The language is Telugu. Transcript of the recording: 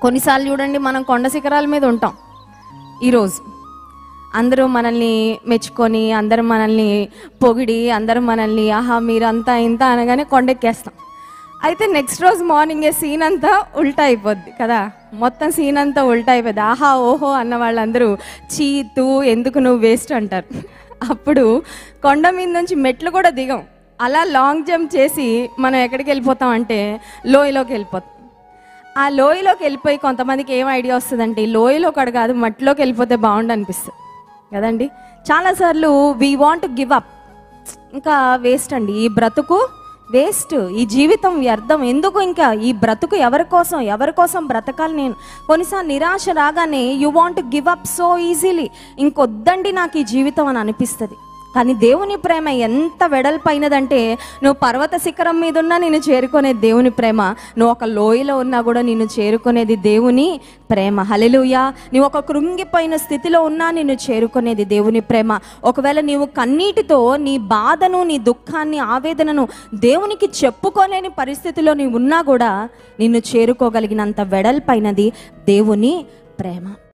కొన్నిసార్లు చూడండి, మనం కొండ శిఖరాల మీద ఉంటాం. ఈరోజు అందరూ మనల్ని మెచ్చుకొని, అందరూ మనల్ని పొగిడి, అందరూ మనల్ని ఆహా మీరంతా ఇంత అనగానే కొండెక్కేస్తాం. అయితే నెక్స్ట్ రోజు మార్నింగే సీన్ అంతా ఉల్టా అయిపోద్ది కదా, మొత్తం సీన్ అంతా ఉల్టా అయిపోద్ది. ఆహా ఓహో అన్న వాళ్ళందరూ చీతు ఎందుకు నువ్వు వేస్ట్ అంటారు. అప్పుడు కొండ మీద నుంచి మెట్లు కూడా దిగం, అలా లాంగ్ జంప్ చేసి మనం ఎక్కడికి వెళ్ళిపోతాం అంటే లోయలోకి వెళ్ళిపోతాం. ఆ లోయలోకి వెళ్ళిపోయి కొంతమందికి ఏం ఐడియా వస్తుందంటే ఈ లోయలో కూడా కాదు మట్టిలోకి వెళ్ళిపోతే బాగుండు అనిపిస్తుంది కదండి. చాలాసార్లు వీ వాంట్ గివ్ అప్, ఇంకా వేస్ట్ అండి, ఈ బ్రతుకు వేస్ట్, ఈ జీవితం వ్యర్థం, ఎందుకు ఇంకా ఈ బ్రతుకు ఎవరి కోసం బ్రతకాలి నేను. కొన్నిసార్లు నిరాశ రాగానే you want give up so easily, ఇంకొద్దండి నాకు ఈ జీవితం అని అనిపిస్తుంది. కానీ దేవుని ప్రేమ ఎంత వెడల్పైనదంటే, నువ్వు పర్వత శిఖరం మీద ఉన్నా నిన్ను చేరుకునేది దేవుని ప్రేమ, నువ్వు ఒక లోయలో ఉన్నా కూడా నిన్ను చేరుకునేది దేవుని ప్రేమ. హల్లెలూయా. నువ్వు ఒక కృంగిపోయిన స్థితిలో ఉన్నా నిన్ను చేరుకునేది దేవుని ప్రేమ. ఒకవేళ నీవు కన్నీటితో నీ బాధను, నీ దుఃఖాన్ని, ఆవేదనను దేవునికి చెప్పుకోలేని పరిస్థితిలో నీవు ఉన్నా కూడా నిన్ను చేరుకోగలిగినంత వెడల్పైనది దేవుని ప్రేమ.